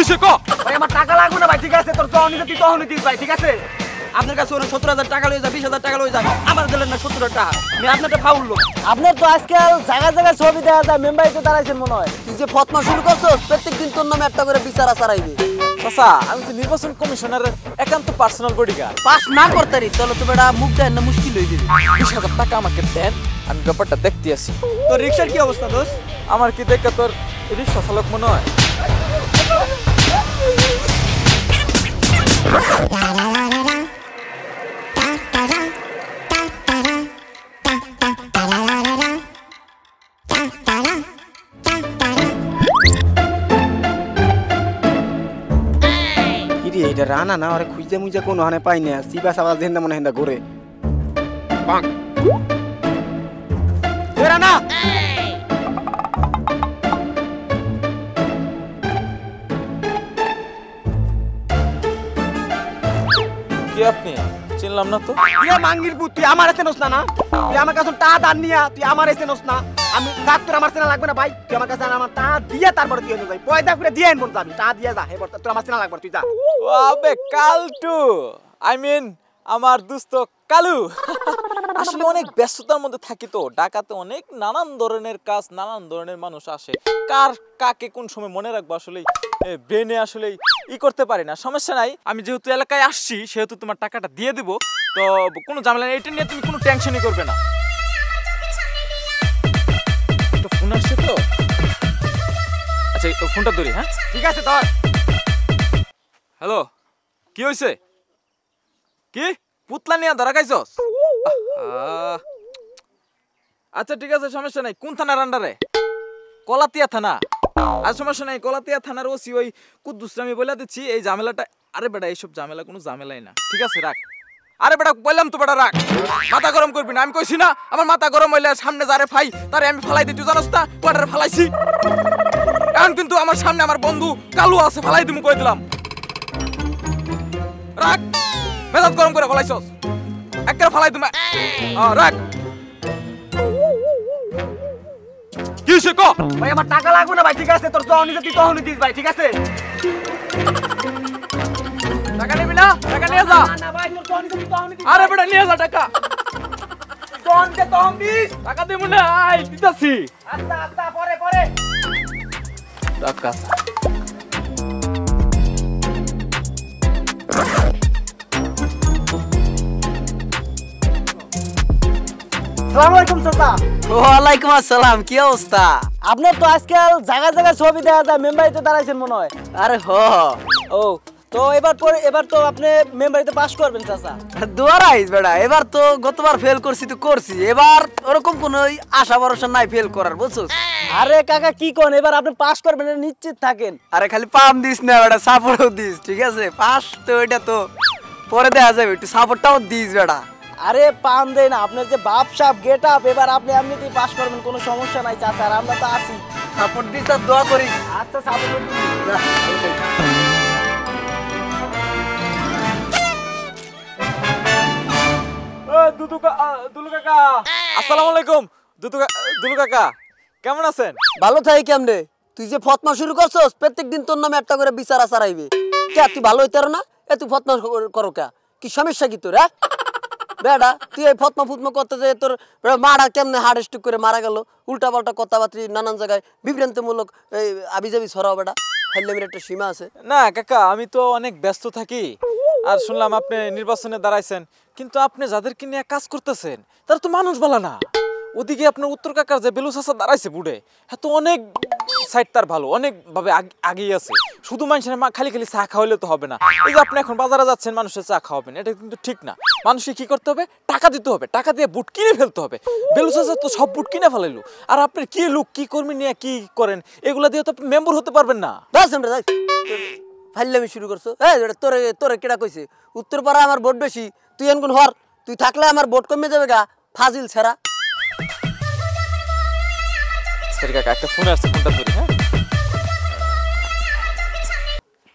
হইছে ক ভাই আমার টাকা লাগবে না ভাই ঠিক আছে তোর যখন নিতে তুই তখন দিস ভাই ঠিক আছে আপনার কাছে ওরা 17,000 টাকা লয়ে যায় 20,000 টাকা লয়ে যায় আমার দিলেন না 17,000 টাকা আমি আপনারটা ফাউল লোক আপনার তো আজকাল জায়গা জায়গায় ছবি দেখা যায় মেম্বারে তো দাঁড়াইছেন মনে হয় তুই যে ফতমা শুরু করছস প্রত্যেকদিন তোর নামে একটা করে বিচার আচার আইবে চাচা আমি তো নির্বাচন কমিশনারের একান্ত পার্সোনাল বডিগার্ড পাস না করতারি তাহলে তো বেটা মুখ দেন না মুশকিল হয়ে যাবে 20,000 টাকা আমাকে দেন আমি ব্যাপারটা দেখতে আসি তোর রিকশার কি অবস্থা দোস আমার কি দেখে তোর রিক্সা চালক মনে হয় এটা রানা না আরে খুঁজে মুজে কোনো হানে পাই না সিবা সাবা দেন মনে হেন্দা ঘুরে পাক এ রানা কি আপনি চিনলাম না তো ইয়া মাঙ্গির পুত তুই আমার এসে নস না তুই আমার কাছে টা দান নিয়া তুই আমার এসে নস না আমি ডাক্তার আমার চেনা লাগবে না ভাই তুই আমার কাছে আমার টা দিয়া তারপরে তুই এনে যাই পয়দা করে দিয়ে আনবো যাবি টা দিয়া যা হে বর্তা তোর আমার চেনা লাগবে তুই যা আবে কালটু আই মিন আমার দোস্ত কালু আসলে অনেক ব্যস্ততার মধ্যে থাকি তো ঢাকাতে অনেক নানান ধরনের কাজ নানান ধরনের মানুষ আসে কার কাকে কোন সময় মনে রাখবো আসলে ব্রেনে আসলে করতে পারি না সমস্যা নাই আমি যেহেতু এলাকায় আসছি সেহেতু তোমার টাকাটা দিয়ে দিব তো কোনো ঝামেলা নেই এটা নিয়ে তুমি কোনো টেনশনই করবে না তো ফোন আসছে তো আচ্ছা ফোনটা ধরি হ্যাঁ ঠিক আছে ধর হ্যালো কি হয়েছে কি পুতলা নিয়ে ধরা খাইছস আচ্ছা ঠিক আছে সমস্যা নাই কোন থানার আন্ডারে কলাতিয়া থানা আর সমস্যা নাই কলাতিয়া থানার ওসি ওই কুদ্দুস আমি বলে দিচ্ছি এই ঝামেলাটা আরে বেটা এইসব ঝামেলা কোনো ঝামেলাই না ঠিক আছে রাখ আরে বেটা বললাম তো বেটা রাখ মাথা গরম করবি না আমি কইছি না আমার মাথা গরম হইলে সামনে যারে ফাই তারে আমি ফালাই দিই তুই জানোস না কোয়াটারে ফালাইছি এখন কিন্তু আমার সামনে আমার বন্ধু কালু আছে ফালাই দিমু কই দিলাম রাখ মেজাজ গরম করে ফলাইছস একটা ফালাই দিমা রাখ কি হইছে ক ভাই আমার টাকা লাগবে না ভাই ঠিক আছে তোর যখন নিতে তুই তখন দিস ভাই ঠিক আছে টাকা নিবি না টাকা নিয়ে যা না ভাই তোর যখন নিতে তুই তখন দিস আরে বেটা নিয়ে যা টাকা যখন নিতে তখন দিস টাকা দেব না আই দিতাছি আচ্ছা আচ্ছা পরে পরে টাকা আসসালামু আলাইকুম চাচা ওয়ালাইকুম আসসালাম কি অবস্থা আপনার তো আজকাল জায়গা জায়গায় ছবি দেখা যায় মেম্বারিতে দাঁড়াইছেন মনে হয় আরে ও তো এবার তো আপনি মেম্বারিতে পাস করবেন চাচা দুয়ার আইস বেড়া এবার তো গতবার ফেল করছি তো করছি এবার ওরকম কোনো আশা ভরসা নাই ফেল করার বুঝছস আরে কাকা কি কোন এবার আপনি পাস করবেন এটা নিশ্চিত থাকেন আরে খালি পাম দিস না বেড়া সাপোর্টও দিস ঠিক আছে পাস তো এটা তো পরে দেখা যাবে একটু সাপোর্টটাও দিস বেড়া আরে পাম দেয় না আপনার যে বাপ সাপ গেট আপ এবার আপনি এমনিতেই পাস করবেন কোনো সমস্যা নাই চাচা আর আমরা তো আছি সাপোর্ট দিস আর দোয়া করিস আচ্ছা সাপোর্ট দুলু কাকা আসসালামু আলাইকুম দুলু কাকা কেমন আছেন ভালো থাকি কেমনে তুই যে ফতমা শুরু করছস প্রত্যেকদিন তোর নামে একটা করে বিচার আচার আইবে কে তুই ভালো হইতার না এ তুই ফতমা করো কা কি সমস্যা কি তোর বেড়া তুই এই ফতমা ফুতমা করতে যে তোর মারা কেমনে হার্ট স্ট্রোক করে মারা গেল উল্টা পাল্টা কথাবার্তি নানান জায়গায় বিভ্রান্তিমূলক এই আবিজাবি ছড়াও বেটা ফাইলামের একটা সীমা আছে না কাকা আমি তো অনেক ব্যস্ত থাকি আর শুনলাম আপনি নির্বাচনে দাঁড়াইছেন কিন্তু আপনি যাদেরকে নিয়ে কাজ করতেছেন তারা তো মানুষ বলা না ওদিকে আপনার উত্তর কাকার যে বেলু চাচা দাঁড়াইছে বুড়ে হ্যাঁ তো অনেক সাইড তার ভালো অনেক ভাবে আগেই আছে শুধু মানুষের খালি খালি চা খাওয়াইলে তো হবে না এই যে আপনি এখন বাজারে যাচ্ছেন মানুষের চা খাওয়াবেন এটা কিন্তু ঠিক না মানুষকে কি করতে হবে টাকা দিতে হবে টাকা দিয়ে বুট কিনে ফেলতে হবে বেলু চাচা তো সব বুট কিনে ফেলাইলো আর আপনার কি লোক কি কর্মী নিয়ে কি করেন এগুলা দিয়ে তো মেম্বার হতে পারবেন না ফাইলামি শুরু করছো তোরে তোরে কেডা কইছে উত্তরপাড়া আমার ভোট বেশি তুই এনগুন হর তুই থাকলে আমার ভোট কমে যাবে গা ফাজিল ছেড়া সরি কাকা একটা ফোন আসছে ফোনটা ধরি হ্যাঁ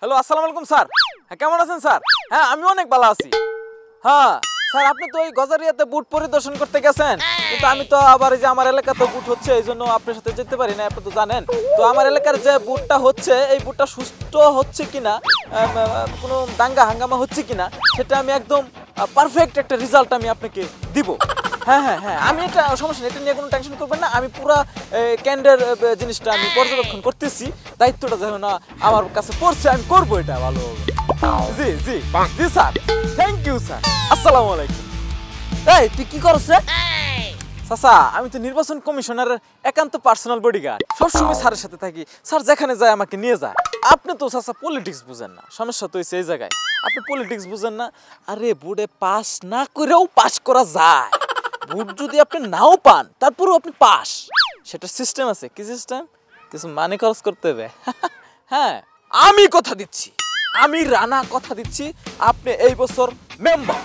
হ্যালো আসসালামু আলাইকুম স্যার হ্যাঁ কেমন আছেন স্যার হ্যাঁ আমি অনেক ভালো আছি হ্যাঁ স্যার আপনি তো ওই গজারিয়াতে বুট পরিদর্শন করতে গেছেন, কিন্তু আমি তো আবার এই যে আমার এলাকাতে বুট হচ্ছে এই জন্য আপনার সাথে যেতে পারি না, আপনি তো জানেন। তো আমার এলাকার যে বুটটা হচ্ছে এই বুটটা সুস্থ হচ্ছে কিনা, কোনো দাঙ্গা হাঙ্গামা হচ্ছে কিনা, সেটা আমি একদম পারফেক্ট একটা রেজাল্ট আমি আপনাকে দিব। হ্যাঁ হ্যাঁ হ্যাঁ, আমি এটা সমস্যা নেই, এটা নিয়ে কোনো টেনশন করবেন না। আমি পুরো ক্যান্ডের জিনিসটা আমি পর্যবেক্ষণ করতেছি, দায়িত্বটা যেন না আমার কাছে পড়ছে, আমি করবো এটা ভালো। জি জি জি স্যার, থ্যাংক ইউ স্যার, আসসালামু আলাইকুম। এই তুই কি করছ রে? চাচা আমি তো নির্বাচন কমিশনারের একান্ত পার্সোনাল বডিগার্ড, সবসময় স্যারের সাথে থাকি, স্যার যেখানে যায় আমাকে নিয়ে যায়। আপনি তো চাচা পলিটিক্স বুঝেন না, সমস্যা তো হয়েছে এই জায়গায়, আপনি পলিটিক্স বুঝেন না। আরে বুড়ে পাস না করেও পাস করা যায়, বুট যদি আপনি নাও পান তারপরেও আপনি পাস, সেটা সিস্টেম আছে। কি সিস্টেম? কিছু মানি খরচ করতে হবে। হ্যাঁ আমি কথা দিচ্ছি, আমি রানা কথা দিচ্ছি, আপনি এই বছর মেম্বার।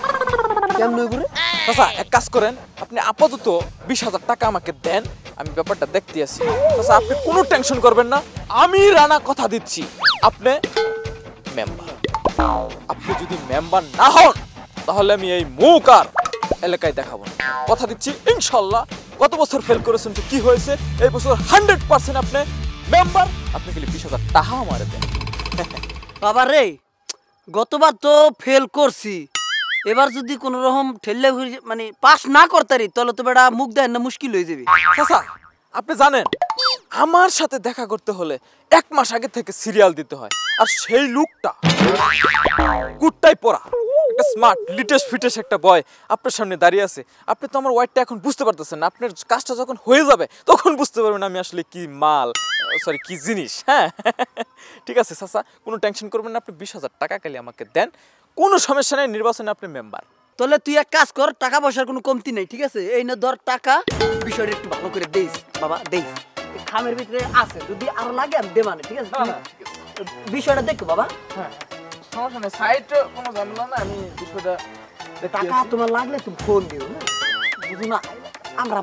কেমন করে? চাচা এক কাজ করেন, আপনি আপাতত 20,000 টাকা আমাকে দেন, আমি ব্যাপারটা দেখতে আসি। চাচা আপনি কোনো টেনশন করবেন না, আমি রানা কথা দিচ্ছি আপনি মেম্বার। আপনি যদি মেম্বার না হন তাহলে আমি এই মুখ আর এলাকায় দেখাবো না, কথা দিচ্ছি ইনশাল্লাহ। গত বছর ফেল করেছেন তো কি হয়েছে, এই বছর 100% আপনি মেম্বার। আপনি খালি 20,000 টাকা আমারে দেন। বাবা রে, গতবার তো ফেল করছি, এবার যদি কোন রকম ঠেললে মানে পাস না করতারি তাহলে তো বেটা মুখ দেয় না, মুশকিল হয়ে যাবে। চাচা আপনি জানেন আমার সাথে দেখা করতে হলে 1 মাস আগে থেকে সিরিয়াল দিতে হয়, আর সেই লুকটা কুটটাই পরা একটা স্মার্ট লিটেস্ট ফিটেস্ট একটা বয় আপনার সামনে দাঁড়িয়ে আছে। আপনি তো আমার ওয়াইটটা এখন বুঝতে পারতেছেন না, আপনার কাজটা যখন হয়ে যাবে তখন বুঝতে পারবেন আমি আসলে কি মাল, সরি কি জিনিস। হ্যাঁ ঠিক আছে চাচা, কোনো টেনশন করবেন না, আপনি 20,000 টাকা খালি আমাকে দেন, কোনো সমস্যা নেই, নির্বাচনে আপনি মেম্বার। তাহলে তুই এক কাজ কর, টাকা পয়সার কোনো কমতি নেই, ঠিক আছে? এই না ধর টাকা, বিষয়টা একটু ভালো করে দেইস বাবা, দেইস। এই খামের ভিতরে আছে, যদি আরো লাগে আমি দেবানে, ঠিক আছে? বিষয়টা দেখো বাবা। হ্যাঁ সমস্যা নেই, সাইড কোনো ঝামেলা না, আমি বিষয়টা টাকা তোমার লাগলে তুমি ফোন দিও, না বুঝো না আমরা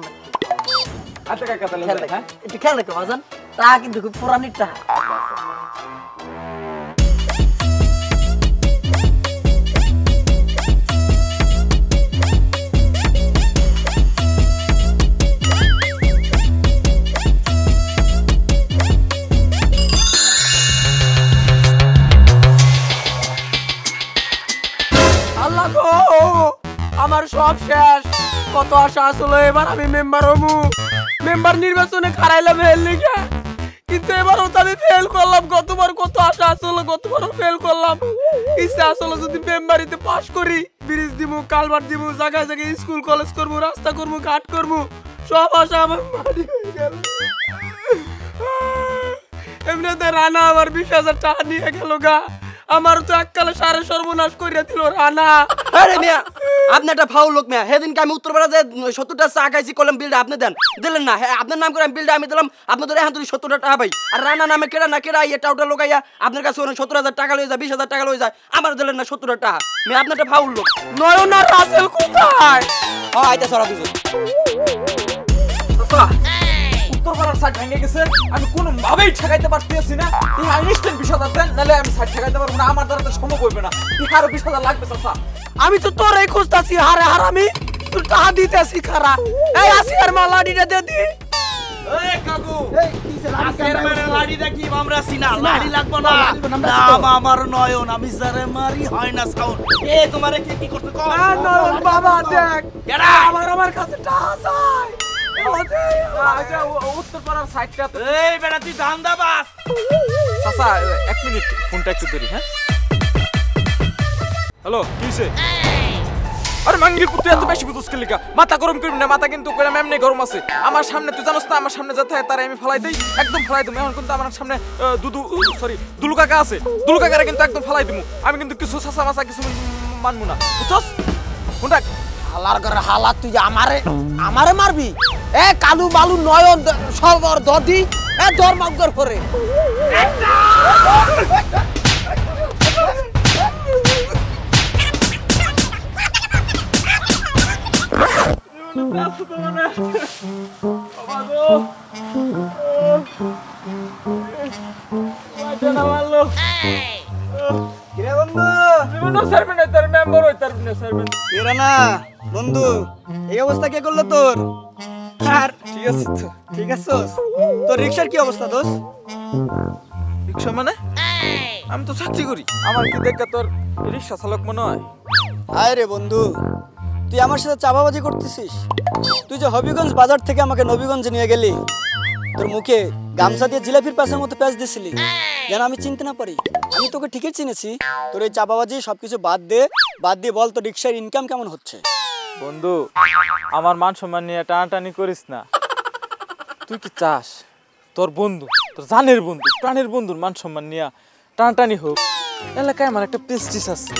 আচ্ছা কাকা তাহলে খেয়াল রাখো, একটু খেয়াল রাখো বাজান, টাকা কিন্তু খুব পুরানির টাকা। আল্লাহ গো, আমার সব শেষ, কত আশা আসলে এবার আমি মেম্বার হবো, মেম্বার নির্বাচনে খারাইলাম ফেল লিখে, কিন্তু এবারও তো আমি ফেল করলাম। গতবার কত আশা আসলে, গতবারও ফেল করলাম। ইচ্ছা আসলে যদি মেম্বারিতে পাস করি, ব্রিজ দিমু, কালভার্ট দিমু, জায়গায় জায়গায় স্কুল কলেজ করবো, রাস্তা করবো, ঘাট করবো, সব আশা আমার মাটি হয়ে গেল। এমনিতে রানা আমার 20,000 টাকা নিয়ে গেল গা, আমার তো এককালে সারে সর্বনাশ করিয়া দিল রানা। আরে মিয়া, আপনি একটা ফাউল লোক মিয়া। সেদিনকে আমি উত্তরপাড়া যে 70টা চা খাইছি, কলম বিলটা আপনি দেন, দিলেন না। হ্যাঁ আপনার নাম করে আমি বিলটা আমি দিলাম, আপনি ধরে এখন তুই 70টা টাকা পাই। আর রানা নামে কেডা না কেডা এটা ওটা লোকাইয়া আপনার কাছে 70,000 টাকা লয়ে যায়, 20,000 টাকা লয়ে যায়, আমার দিলেন না 70টা টাকা। মিয়া আপনি একটা ফাউল লোক। নয়ন আর রাসেল কোথায়? হ্যাঁ আইতা সরা দুজন। উত্তরপাড়ার সাইড ভেঙে গেছে, আমি কোনো ভাবেই ঠেকাইতে পারতেছি না। এই ইনস্ট্যান্ট 20,000 দেন, নাহলে আমি সাইড ঠেকাইতে পারবো না, আমার দ্বারা তো সম্ভব হবে না। আরো 20,000 লাগবে চাচা। আমি তো তোরই খুঁজতাছি, হারে হারামি তুই টাকা দিতেছি খারা। এই আসিয়ার মালাডিটা দে দি। এই কাকু, এই কিসে আসের মেরে লাড়ি দেখি আমরা সিনা লাড়ি লাগবো না। নাম আমার নয়ন, আমি যারে মারি হয় না সাউন্ড। এ তোমারে কি করতে কও? নয়ন বাবা দেখ, কেডা? আমার কাছে টাকা চাই। আচ্ছা উত্তরপাড়ার সাইডটা এই বেটা তুই ধান্দা বাস। চাচা 1 মিনিট, ফোনটা একটু ধরি। হ্যাঁ হ্যালো কি হইছে? আরে মাঙ্গির পুত্র এত বেশি বুঝছ কে লিগা? মাথা গরম করবি না, মাথা কিন্তু কইরা এমনি গরম আছে। আমার সামনে তুই জানোস না, আমার সামনে যা থাকে তারে আমি ফলাই দেই, একদম ফলাই দিমু। এখন কিন্তু আমার সামনে দুলু কাকা আছে, দুলু কাকারে কিন্তু একদম ফলাই দিমু। আমি কিন্তু কিছু চাচা মাচা কিছু মানমু না, বুঝছস? ফোনটা হালার করে হালা, তুই আমারে মারবি? এ কালু বালু নয়ন সব ওর দদি, এ ধর্মজ্ঞর করে কিরে বন্ধু, জীবনও ছাড়বেন না, তার মেম্বার হই তার না ছাড়বেন। এরা না বন্ধু, এই অবস্থা কে করলো তোর? আর ঠিক আছে তো। ঠিক আছোস? তোর রিক্সার কি অবস্থা দোষ? রিক্সা মানে? আমি তো চাকরি করি, আমার কি দেখা তোর রিক্সা চালক মনে হয়? হায় রে বন্ধু, তুই আমার সাথে চাপাবাজি করতেছিস? তুই যে হবিগঞ্জ বাজার থেকে আমাকে নবীগঞ্জে নিয়ে গেলি, তোর মুখে গামছা দিয়ে জিলাপির প্যাঁচের মতো প্যাঁচ দিছিলি যেন আমি চিনতে না পারি। আমি তোকে ঠিকই চিনেছি। তোর এই চাপাবাজি সবকিছু বাদ দিয়ে বল তোর রিক্সার ইনকাম কেমন হচ্ছে? বন্ধু, আমার মান সম্মান নিয়ে টানাটানি করিস না। তুই কি চাস তোর বন্ধু, তোর জানের বন্ধু, প্রাণের বন্ধুর মান সম্মান নিয়ে টানাটানি হোক? এলাকায় আমার একটা প্রেস্টিজ আছে,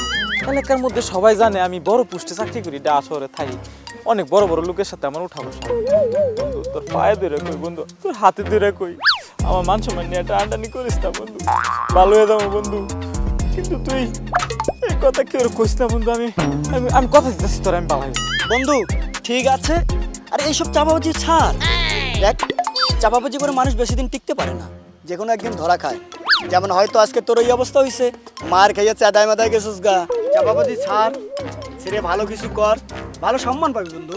এলাকার মধ্যে সবাই জানে আমি বড় পোস্টে চাকরি করি, ঢাকা শহরে থাকি, অনেক বড় বড় লোকের সাথে আমার উঠা বসা। বন্ধু, তোর পায়ে ধরে কই, বন্ধু তোর হাতে ধরে কই, আমার মান সম্মান নিয়ে টানাটানি করিস না বন্ধু, ভালো হয়ে যাবো বন্ধু। কিন্তু তুই এই কথা কেউ কইস না বন্ধু, আমি আমি আমি কথা দিতেছি তোর, আমি পালাই। বন্ধু ঠিক আছে, আরে এইসব চাপাবাজি ছাড়। দেখ, চাপাবাজি করে মানুষ বেশি দিন টিকতে পারে না, যে কোনো একদিন ধরা খায়। যেমন হয়তো আজকে তোর এই অবস্থা হয়েছে, মার খাইয়ে চাঁদায় মাদায় গেছিস গা। চাপাবাজি ছাড়, ছেড়ে ভালো কিছু কর, ভালো সম্মান পাবি বন্ধু।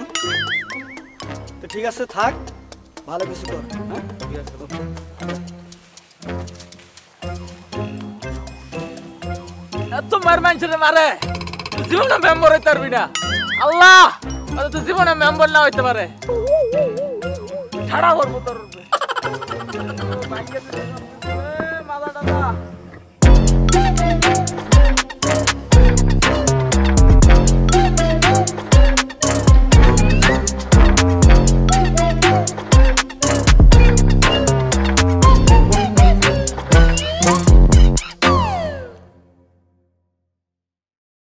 তো ঠিক আছে, থাক, ভালো কিছু কর। হ্যাঁ ঠিক আছে বন্ধু। এত মার মানুষের মারে, জীবনে মেম্বার হইতে পারবি না। আল্লাহ, তো জীবনে মেম্বার না হইতে পারে, ছাড়া করবো তোর।